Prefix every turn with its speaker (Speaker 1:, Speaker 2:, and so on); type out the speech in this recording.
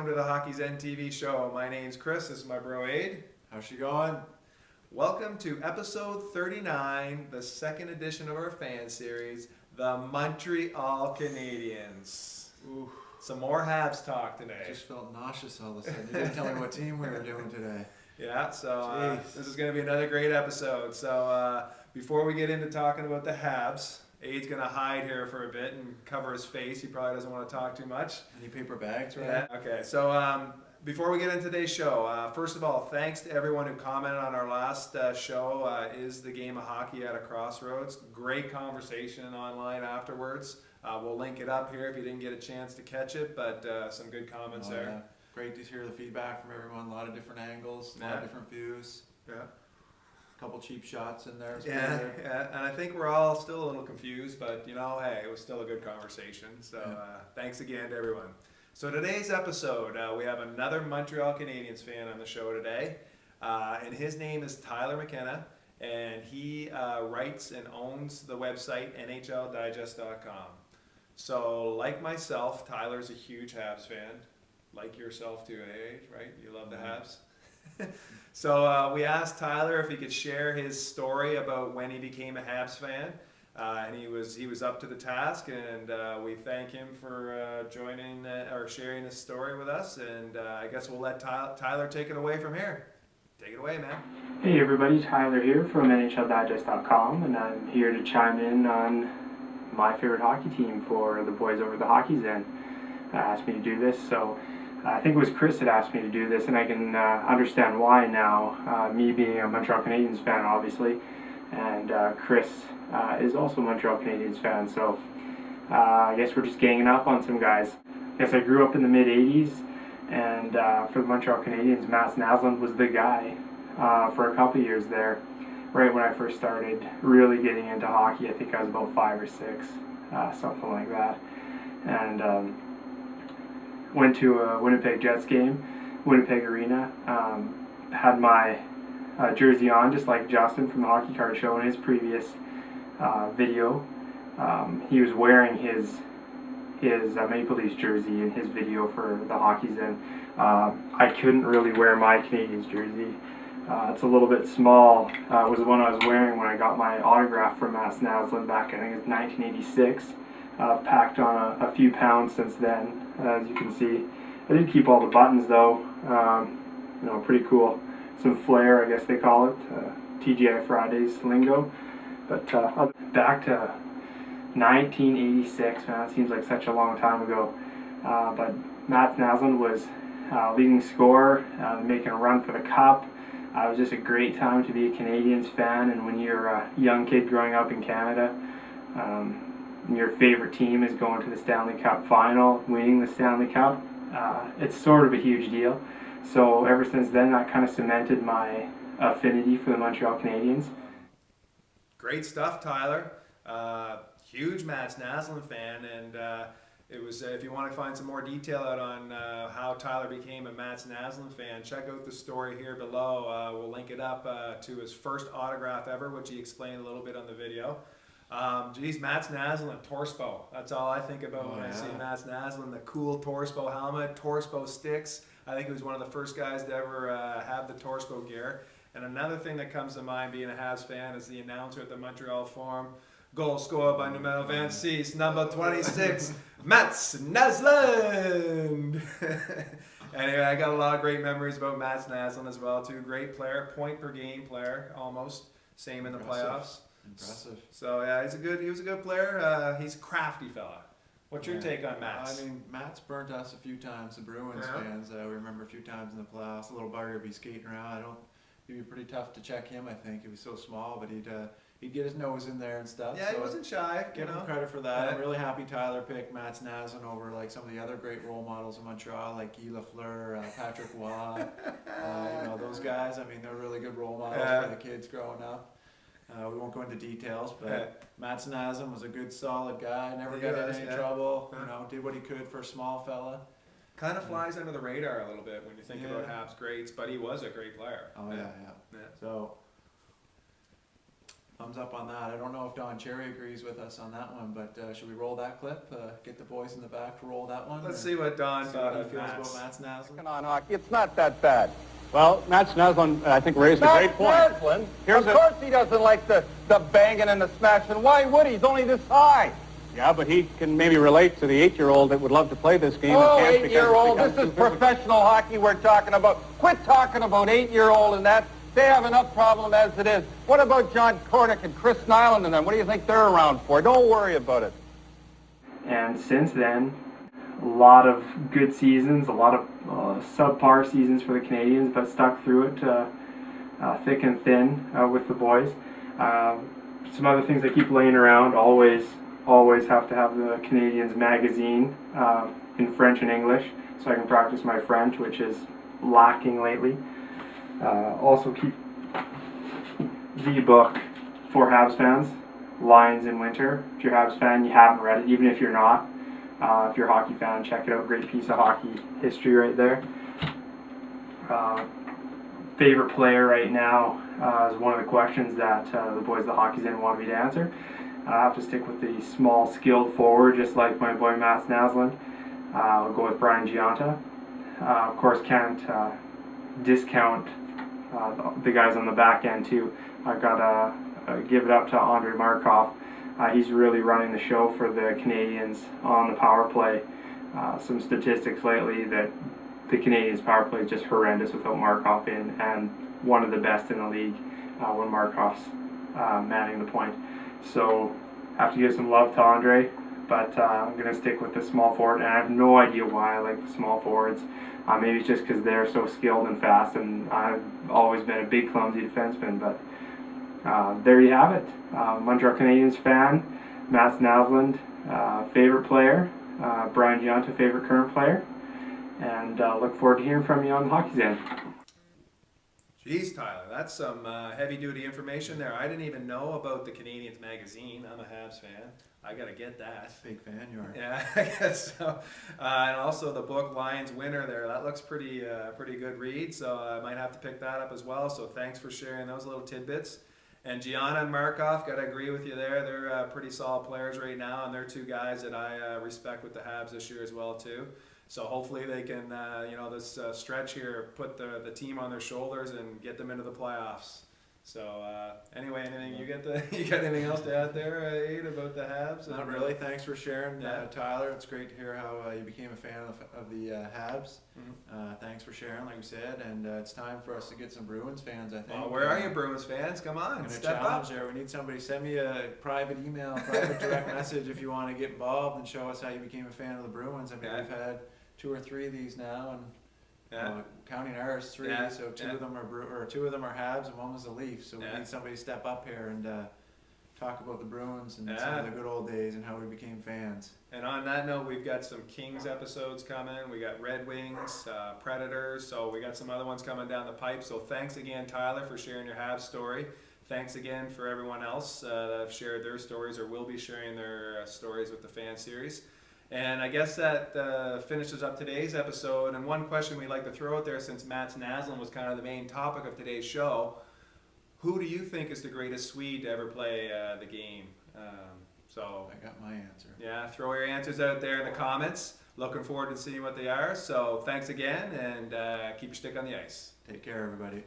Speaker 1: welcome to the THZTV show. My name's Chris, this is my bro Aid.
Speaker 2: How's she going?
Speaker 1: Welcome to episode 39, the second edition of our fan series, the Montreal Canadiens.
Speaker 2: Ooh,
Speaker 1: Some more Habs talk today.
Speaker 2: I just felt nauseous all of a sudden. You didn't tell me what team we were doing today.
Speaker 1: Yeah, so this is going to be another great episode. So before we get into talking about the Habs, Aid's going to hide here for a bit and cover his face. He probably doesn't want to talk too much.
Speaker 2: Any paper bags, right?
Speaker 1: Yeah. Okay, so before we get into today's show, first of all, thanks to everyone who commented on our last show, Is the Game of Hockey at a Crossroads? Great conversation online afterwards. We'll link it up here if you didn't get a chance to catch it, but some good comments there.
Speaker 2: Yeah. Great to hear the feedback from everyone. A lot of different angles, a lot of different views.
Speaker 1: Yeah.
Speaker 2: A couple cheap shots in there.
Speaker 1: Yeah, and I think we're all still a little confused, but hey, it was still a good conversation. So thanks again to everyone. So today's episode, we have another Montreal Canadiens fan on the show today, and his name is Tyler McKenna, and he writes and owns the website NHLdigest.com. So like myself, Tyler's a huge Habs fan, like yourself too, right? You love the Habs. So we asked Tyler if he could share his story about when he became a Habs fan, and he was up to the task, and we thank him for joining or sharing his story with us, and I guess we'll let Tyler take it away from here. Take it away, man.
Speaker 3: Hey everybody, Tyler here from NHLdigest.com, and I'm here to chime in on my favorite hockey team for the boys over the Hockey Zen. Asked me to do this, so I think it was Chris that asked me to do this, and I can understand why now, me being a Montreal Canadiens fan, obviously, and Chris is also a Montreal Canadiens fan, so I guess we're just ganging up on some guys. I guess I grew up in the mid-'80s, and for the Montreal Canadiens, Mats Naslund was the guy for a couple years there, right when I first started really getting into hockey. I think I was about 5 or 6, something like that, and went to a Winnipeg Jets game, Winnipeg Arena, had my jersey on, just like Justin from the Hockey Card Show in his previous video. He was wearing his Maple Leafs jersey in his video for the Hockey Zen. I couldn't really wear my Canadiens jersey. It's a little bit small. It was the one I was wearing when I got my autograph from Mats Naslund back, I think it was 1986. I've packed on a few pounds since then, as you can see. I did keep all the buttons though, pretty cool. Some flair, I guess they call it, TGI Fridays lingo. But back to 1986, man, it seems like such a long time ago. But Mats Naslund was leading scorer, making a run for the Cup. It was just a great time to be a Canadiens fan, and when you're a young kid growing up in Canada, your favorite team is going to the Stanley Cup final, winning the Stanley Cup. It's sort of a huge deal. So ever since then, that kind of cemented my affinity for the Montreal Canadiens.
Speaker 1: Great stuff, Tyler. Huge Mats Naslund fan, and it was. If you want to find some more detail out on how Tyler became a Mats Naslund fan, check out the story here below. We'll link it up to his first autograph ever, which he explained a little bit on the video. Mats Naslund, Torspo. That's all I think about when I see Mats Naslund, the cool Torspo helmet, Torspo sticks. I think he was one of the first guys to ever have the Torspo gear. And another thing that comes to mind being a Habs fan is the announcer at the Montreal Forum. Goal scored by numero 26, number 26, Mats Naslund. Anyway, I got a lot of great memories about Mats Naslund as well too. Great player, point per game player, almost. Same in the playoffs.
Speaker 2: Impressive.
Speaker 1: So yeah, he was a good player. He's a crafty fella. What's your take on Mats?
Speaker 2: I mean, Mats burnt us a few times, the Bruins fans. We remember a few times in the playoffs, a little bugger would be skating around. It'd be pretty tough to check him, I think. He was so small, but he'd get his nose in there and stuff.
Speaker 1: Yeah, so he wasn't shy.
Speaker 2: Give him credit for that. I'm really happy Tyler picked Mats Naslund over like some of the other great role models in Montreal, like Guy Lafleur, Patrick Waugh. Those guys. I mean, they're really good role models for the kids growing up. We won't go into details, but Mats Naslund was a good, solid guy. Never got in any trouble. Did what he could for a small fella.
Speaker 1: Kind of flies under the radar a little bit when you think about Habs greats, but he was a great player.
Speaker 2: Oh yeah. So thumbs up on that. I don't know if Don Cherry agrees with us on that one, but should we roll that clip? Get the boys in the back to roll that one?
Speaker 1: Let's see what Don
Speaker 2: see
Speaker 1: thought
Speaker 2: what he
Speaker 1: of
Speaker 2: feels
Speaker 1: Mats.
Speaker 2: about Mats Naslund.
Speaker 4: On hockey, it's not that bad. Well, Mats Naslund, I think, raised a great point.
Speaker 5: Naslund? Of course he doesn't like the banging and the smashing. Why would he? He's only this high.
Speaker 4: Yeah, but he can maybe relate to the 8-year-old that would love to play this game.
Speaker 5: Oh,
Speaker 4: and can't because
Speaker 5: 8-year-old.
Speaker 4: it's
Speaker 5: This is
Speaker 4: become too
Speaker 5: professional hockey we're talking about. Quit talking about 8-year-old and that. They have enough problem as it is. What about John Cordick and Chris Nyland and them? What do you think they're around for? Don't worry about it.
Speaker 3: And since then, a lot of good seasons, a lot of subpar seasons for the Canadiens, but stuck through it thick and thin with the boys. Some other things I keep laying around, always have to have the Canadiens magazine in French and English so I can practice my French, which is lacking lately. Also keep the book for Habs fans, Lions in Winter. If you're a Habs fan, you haven't read it, even if you're not. If you're a hockey fan, check it out. Great piece of hockey history right there. Favorite player right now is one of the questions that the boys of the Hockey's In want me to answer. I have to stick with the small, skilled forward, just like my boy Mats Naslund. I'll go with Brian Giunta. Of course, can't discount the guys on the back end too. I've got to give it up to Andrei Markov. He's really running the show for the Canadiens on the power play. Some statistics lately that the Canadiens power play is just horrendous without Markov in, and one of the best in the league when Markov's manning the point. So have to give some love to Andre, but I'm going to stick with the small forward, and I have no idea why I like the small forwards. Maybe it's just because they're so skilled and fast, and I've always been a big clumsy defenseman, but there you have it. Montreal Canadiens fan, Mats Naslund, favorite player, Brian Giunta, favorite current player, and look forward to hearing from you on the Hockey's End.
Speaker 1: Jeez, Tyler, that's some heavy-duty information there. I didn't even know about the Canadiens magazine. I'm a Habs fan. I gotta get that.
Speaker 2: Big fan you are.
Speaker 1: Yeah, I guess so. And also the book Lions Winter there. That looks pretty good read. So I might have to pick that up as well. So thanks for sharing those little tidbits. And Gianna and Markov, gotta agree with you there. They're pretty solid players right now, and they're two guys that I respect with the Habs this year as well too. So hopefully they can, this stretch here, put the team on their shoulders and get them into the playoffs. So anyway, anything you got anything else to add there, Aid, about the Habs?
Speaker 2: Not really. Thanks for sharing,
Speaker 1: Yeah.
Speaker 2: Tyler. It's great to hear how you became a fan of the Habs.
Speaker 1: Mhm.
Speaker 2: Thanks for sharing, like we said, and it's time for us to get some Bruins fans, I think.
Speaker 1: Well, where are you, Bruins fans? Come on,
Speaker 2: I'm gonna
Speaker 1: step
Speaker 2: challenge
Speaker 1: up.
Speaker 2: there. We need somebody. Send me a private email, private direct message if you want to get involved and show us how you became a fan of the Bruins. I mean,
Speaker 1: Yeah.
Speaker 2: we've had 2 or 3 of these now, and
Speaker 1: Yeah.
Speaker 2: counting ours, 3.
Speaker 1: Yeah.
Speaker 2: So two
Speaker 1: Yeah.
Speaker 2: of them are 2 of them are Habs, and 1 was the Leafs. So we
Speaker 1: Yeah.
Speaker 2: need somebody to step up here and talk about the Bruins and some
Speaker 1: Yeah.
Speaker 2: of the good old days and how we became fans.
Speaker 1: And on that note, we've got some Kings episodes coming. We got Red Wings, Predators. So we got some other ones coming down the pipe. So thanks again, Tyler, for sharing your Habs story. Thanks again for everyone else that have shared their stories or will be sharing their stories with the fan series. And I guess that finishes up today's episode. And one question we'd like to throw out there, since Mats Naslund was kind of the main topic of today's show, who do you think is the greatest Swede to ever play the game? So
Speaker 2: I got my answer.
Speaker 1: yeah, throw your answers out there in the comments. Looking forward to seeing what they are. So thanks again, and keep your stick on the ice.
Speaker 2: Take care, everybody.